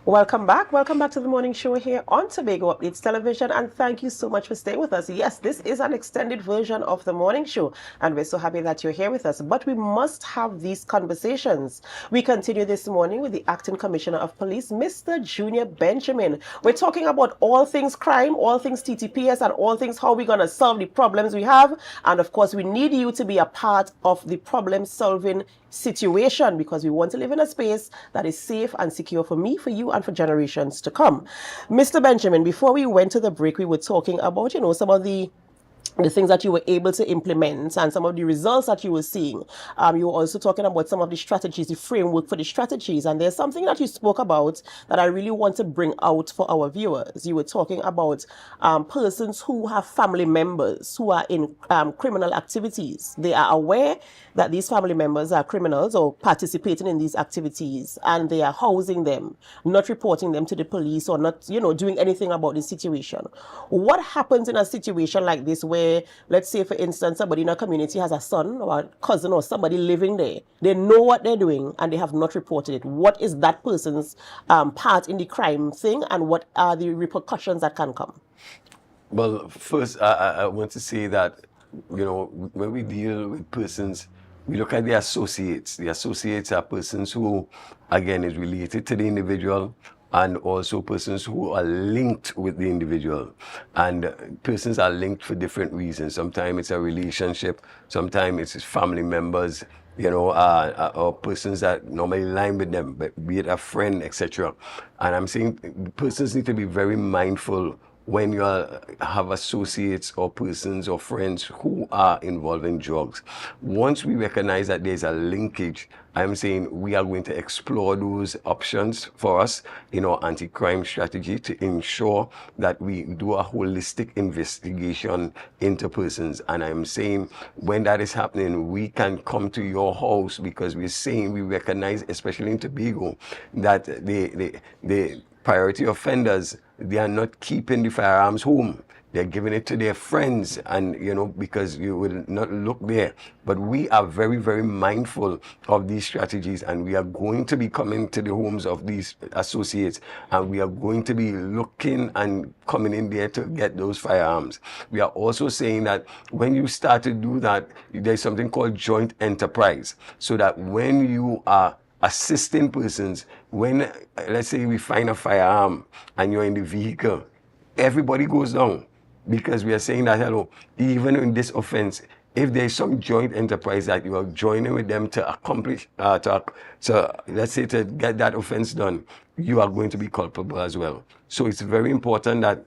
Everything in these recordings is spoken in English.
Welcome back to the morning show here on Tobago Updates Television, and thank you so much for staying with us. Yes, this is an extended version of the morning show, and we're so happy that you're here with us. But we must have these conversations. We continue this morning with the Acting Commissioner of Police, Mr. Junior Benjamin. We're talking about all things crime, all things TTPS, and all things how we're going to solve the problems we have. And of course, we need you to be a part of the problem solving situation, because we want to live in a space that is safe and secure for me, for you, and for generations to come. Mr. Benjamin, before we went to the break, we were talking about, some of the things that you were able to implement and some of the results that you were seeing. You were also talking about some of the strategies, the framework for the strategies. And there's something that you spoke about that I really want to bring out for our viewers. You were talking about persons who have family members who are in criminal activities. They are aware that these family members are criminals or participating in these activities, and they are housing them, not reporting them to the police, or not, doing anything about the situation. What happens in a situation like this where, let's say, for instance, somebody in a community has a son or a cousin or somebody living there? They know what they're doing and they have not reported it. What is that person's part in the crime thing, and what are the repercussions that can come? Well, first, I want to say that, when we deal with persons, we look at the associates. The associates are persons who, again, is related to the individual, and also persons who are linked with the individual. And persons are linked for different reasons. Sometimes it's a relationship, sometimes it's family members, or persons that normally line with them, but be it a friend, etc. And I'm saying persons need to be very mindful when you have associates or persons or friends who are involved in drugs. Once we recognize that there's a linkage, I'm saying we are going to explore those options for us in our anti-crime strategy to ensure that we do a holistic investigation into persons. And I'm saying when that is happening, we can come to your house, because we're saying we recognize, especially in Tobago, that the priority offenders, they are not keeping the firearms home. They're giving it to their friends, and because you will not look there. But we are very, very mindful of these strategies, and we are going to be coming to the homes of these associates, and we are going to be looking and coming in there to get those firearms. We are also saying that when you start to do that, there's something called joint enterprise, so that when you are assisting persons, when, let's say, we find a firearm and you're in the vehicle, everybody goes down, because we are saying that, even in this offense, if there's some joint enterprise that you are joining with them to accomplish, let's say, to get that offense done, you are going to be culpable as well. So it's very important that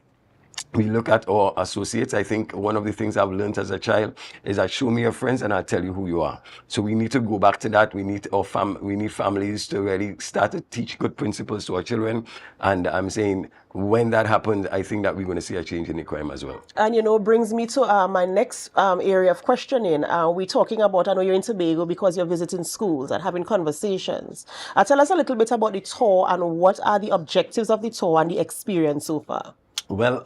we look at our associates. I think one of the things I've learned as a child is that show me your friends and I'll tell you who you are. So we need to go back to that. We need families to really start to teach good principles to our children. And I'm saying when that happens, I think that we're going to see a change in the crime as well. And brings me to my next area of questioning. We're talking about, I know you're in Tobago because you're visiting schools and having conversations. Tell us a little bit about the tour and what are the objectives of the tour and the experience so far. Well,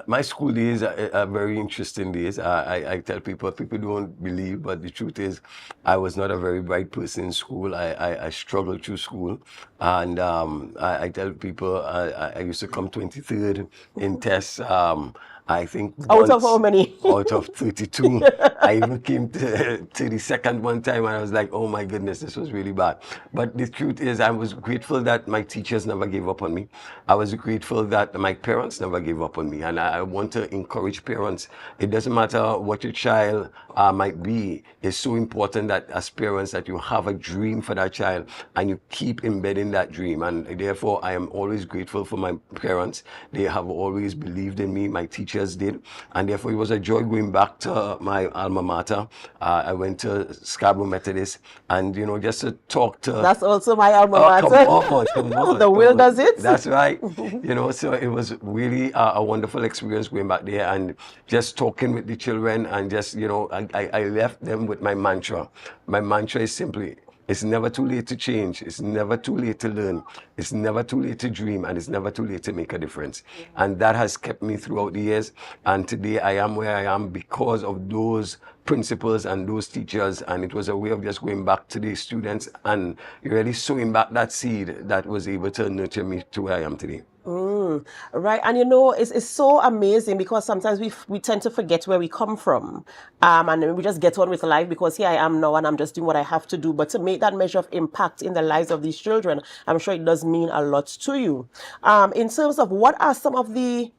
my school days are very interesting days. I tell people don't believe, but the truth is, I was not a very bright person in school. I struggled through school. And I tell people I used to come 23rd in tests. I think out of how many? Out of 32. I even came to the second one time, and I was like, oh my goodness, this was really bad. But the truth is, I was grateful that my teachers never gave up on me. I was grateful that my parents never gave up on me. And I want to encourage parents. It doesn't matter what your child might be. It's so important that as parents that you have a dream for that child and you keep embedding that dream. And therefore, I am always grateful for my parents. They have always believed in me. My teachers did, and therefore it was a joy going back to my alma mater. I went to Scarborough Methodist, and just to talk to. That's also my alma mater. Come on, the will does it. That's right. So it was really a wonderful experience going back there and just talking with the children, and just I left them with my mantra. My mantra is simply, It's never too late to change. It's never too late to learn. It's never too late to dream, and it's never too late to make a difference. And that has kept me throughout the years. And today I am where I am because of those principals and those teachers. And it was a way of just going back to the students and really sowing back that seed that was able to nurture me to where I am today. Right, and it's so amazing because sometimes we tend to forget where we come from, and then we just get on with life because here I am now and I'm just doing what I have to do. But to make that measure of impact in the lives of these children, I'm sure it does mean a lot to you. In terms of what are some of the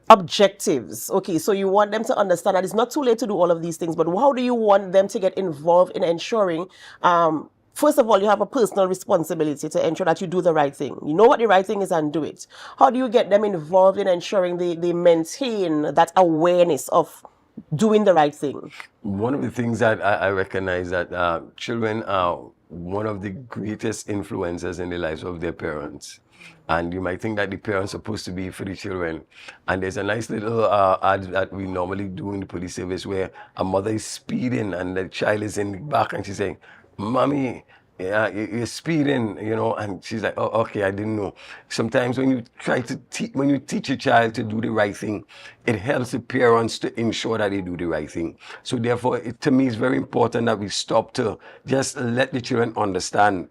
objectives? Okay, so you want them to understand that it's not too late to do all of these things, but how do you want them to get involved in ensuring, first of all, you have a personal responsibility to ensure that you do the right thing. You know what the right thing is and do it. How do you get them involved in ensuring they maintain that awareness of doing the right thing? One of the things that I recognize that children are one of the greatest influences in the lives of their parents. And you might think that the parents are supposed to be for the children. And there's a nice little ad that we normally do in the police service where a mother is speeding and the child is in the back and she's saying, "Mommy, yeah, you're speeding," and she's like, "Oh, okay, I didn't know." Sometimes when you try to when you teach a child to do the right thing, it helps the parents to ensure that they do the right thing. So therefore, to me, it's very important that we stop to just let the children understand,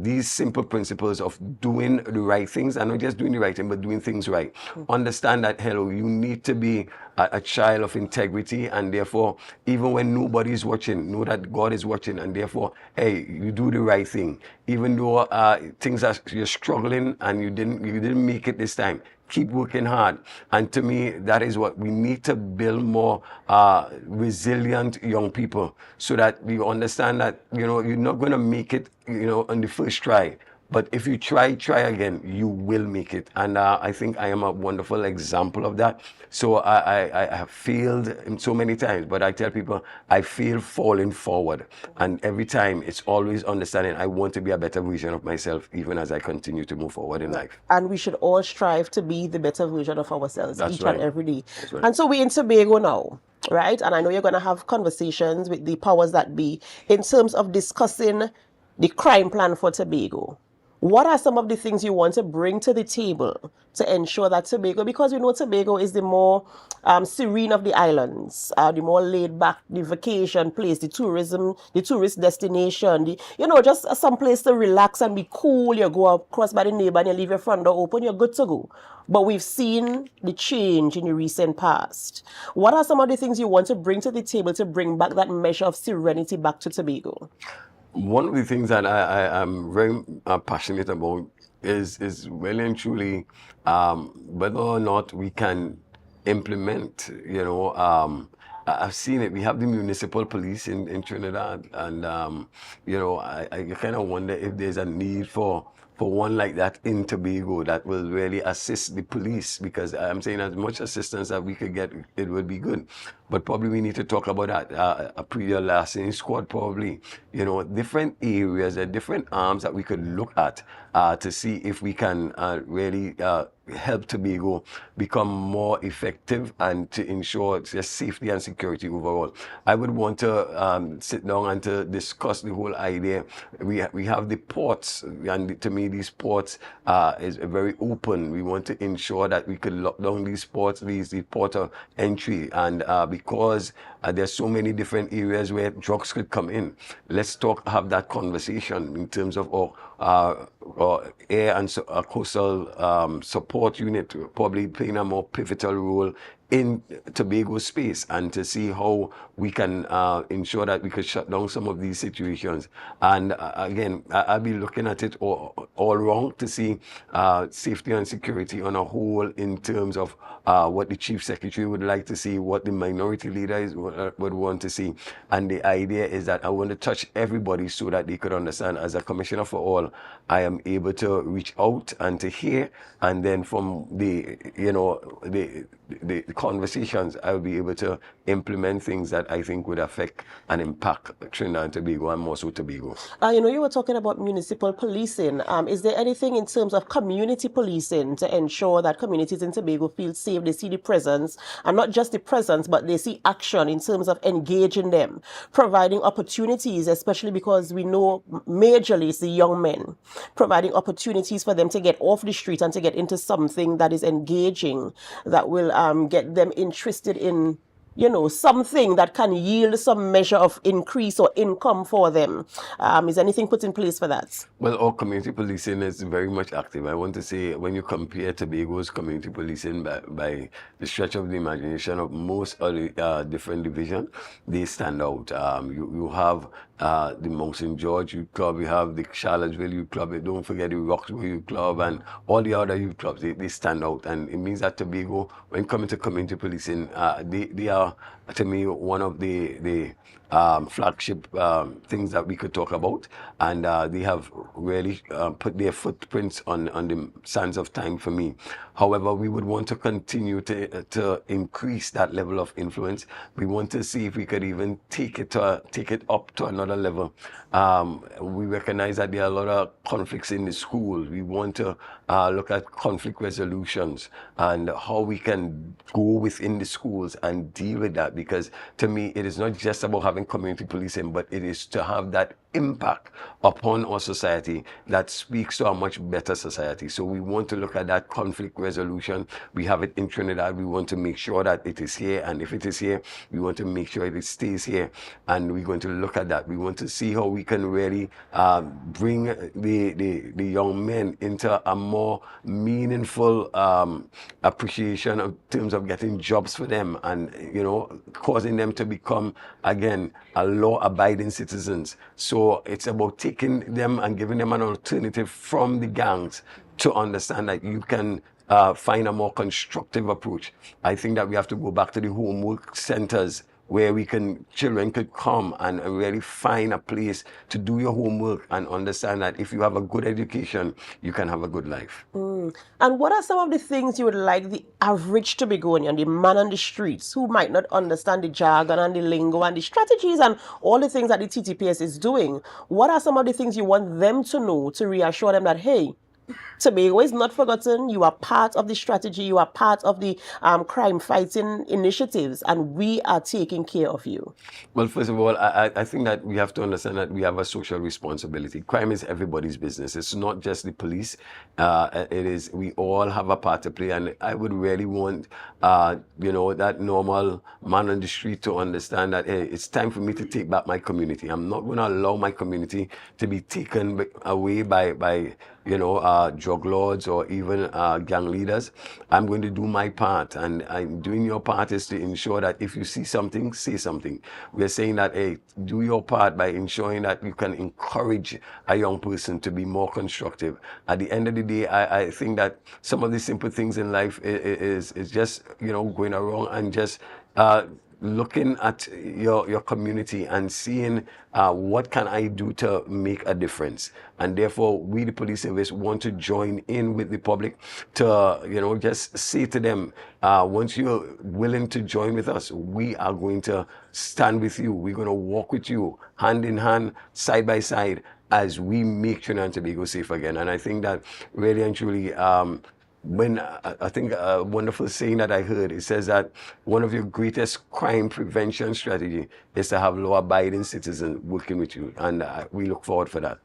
these simple principles of doing the right things, and not just doing the right thing, but doing things right. Understand that, hello, you need to be a child of integrity, and therefore, even when nobody is watching, know that God is watching, and therefore, hey, you do the right thing. Even though things are, you're struggling and you didn't make it this time, keep working hard. And to me, that is what we need to build more resilient young people, so that we understand that you're not going to make it on the first try. But if you try again, you will make it. And I think I am a wonderful example of that. So I have failed so many times, but I tell people I fail falling forward. And every time it's always understanding I want to be a better version of myself, even as I continue to move forward in life. And we should all strive to be the better version of ourselves That's each right. and every day. That's right. And so we're in Tobago now, right? And I know you're going to have conversations with the powers that be in terms of discussing the crime plan for Tobago. What are some of the things you want to bring to the table to ensure that Tobago, because we know Tobago is the more serene of the islands, the more laid back, the vacation place, the tourist destination, just some place to relax and be cool. You go across by the neighbor and you leave your front door open, you're good to go. But we've seen the change in the recent past. What are some of the things you want to bring to the table to bring back that measure of serenity back to Tobago? One of the things that I am very passionate about is really and truly whether or not we can implement, I've seen it. We have the municipal police in Trinidad, and I kind of wonder if there's a need for one like that in Tobago that will really assist the police, because I'm saying as much assistance that we could get, it would be good. But probably we need to talk about that, a pre-larceny squad probably, different areas and different arms that we could look at to see if we can really help Tobago become more effective and to ensure just safety and security overall. I would want to sit down and to discuss the whole idea. We have the ports, and to me these ports is very open. We want to ensure that we could lock down these ports, the port of entry, and because there's so many different areas where drugs could come in. Let's have that conversation in terms of our air and coastal support unit probably playing a more pivotal role in Tobago space, and to see how we can ensure that we could shut down some of these situations. And again, I'll be looking at it all wrong to see safety and security on a whole in terms of what the Chief Secretary would like to see, what the minority leaders would want to see. And the idea is that I want to touch everybody so that they could understand, as a commissioner for all, I am able to reach out and to hear, and then from the conversations, I will be able to implement things that I think would affect and impact Trinidad and Tobago, and more so Tobago. You were talking about municipal policing. Is there anything in terms of community policing to ensure that communities in Tobago feel safe, they see the presence, and not just the presence, but they see action in terms of engaging them, providing opportunities, especially because we know majorly it's the young men, providing opportunities for them to get off the street and to get into something that is engaging, that will get them interested in something that can yield some measure of increase or income for them. Is anything put in place for that? Well, our community policing is very much active. I want to say, when you compare Tobago's community policing by the stretch of the imagination of most of the different divisions, they stand out. You have the Mount St. George Youth Club, you have the Charlottesville Youth Club, don't forget the Roxbury Youth Club, and all the other youth clubs, they stand out. And it means that Tobago, when coming to community policing, they are, to me, one of the flagship things that we could talk about, and they have really put their footprints on the sands of time for me. However, we would want to continue to increase that level of influence. We want to see if we could even take it up to another level. We recognize that there are a lot of conflicts in the schools. We want to look at conflict resolutions and how we can go within the schools and deal with that, because to me it is not just about having community policing, but it is to have that impact upon our society that speaks to a much better society. So we want to look at that conflict resolution. We have it in Trinidad. We want to make sure that it is here, and if it is here, we want to make sure it stays here, and we're going to look at that. We want to see how we can really bring the young men into a more meaningful appreciation in terms of getting jobs for them, and causing them to become again a law-abiding citizens. So it's about taking them and giving them an alternative from the gangs to understand that you can find a more constructive approach. I think that we have to go back to the homework centers where children could come and really find a place to do your homework and understand that if you have a good education, you can have a good life. And what are some of the things you would like the average Tobagonian, the man on the streets, who might not understand the jargon and the lingo and the strategies and all the things that the TTPS is doing, what are some of the things you want them to know to reassure them that, hey, Tobago is not forgotten. You are part of the strategy. You are part of the crime fighting initiatives, and we are taking care of you. Well, first of all, I think that we have to understand that we have a social responsibility. Crime is everybody's business. It's not just the police. We all have a part to play, and I would really want, that normal man on the street to understand that, hey, it's time for me to take back my community. I'm not going to allow my community to be taken away by drug lords or even gang leaders. I'm going to do my part, and doing your part is to ensure that if you see something, say something. We're saying that, hey, do your part by ensuring that you can encourage a young person to be more constructive. At the end of the day, I think that some of the simple things in life is just going around and just looking at your community and seeing what can I do to make a difference. And therefore, we, the police service, want to join in with the public to, just say to them, once you're willing to join with us, we are going to stand with you. We're going to walk with you hand in hand, side by side, as we make Trinidad and Tobago safe again. And I think that really and truly, when I think a wonderful saying that I heard, it says that one of your greatest crime prevention strategy is to have law-abiding citizens working with you, and we look forward for that.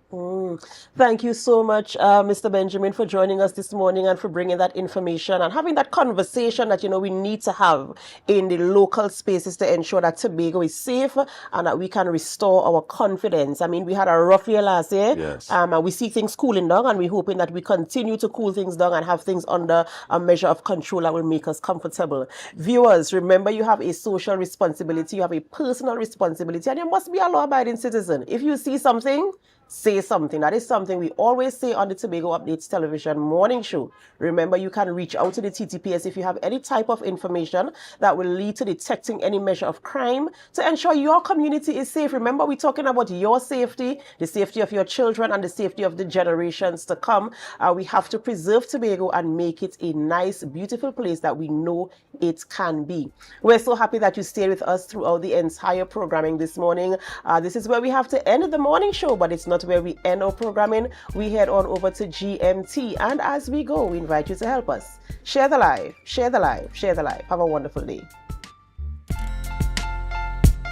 Thank you so much, Mr. Benjamin, for joining us this morning and for bringing that information and having that conversation that we need to have in the local spaces to ensure that Tobago is safe and that we can restore our confidence. I mean, we had a rough year last year, yes. And we see things cooling down, and we're hoping that we continue to cool things down and have things under a measure of control that will make us comfortable. Viewers, remember, you have a social responsibility, you have a personal responsibility, and you must be a law-abiding citizen. If you see something, say something. that is something we always say on the Tobago Updates television morning show. Remember, you can reach out to the TTPS if you have any type of information that will lead to detecting any measure of crime to ensure your community is safe. Remember, we're talking about your safety, the safety of your children, and the safety of the generations to come. We have to preserve Tobago and make it a nice, beautiful place that we know it can be. We're so happy that you stayed with us throughout the entire programming this morning. This is where we have to end the morning show, but it's not where we end our programming. We head on over to GMT, and as we go, we invite you to help us. Share the live, share the live, share the live. Have a wonderful day.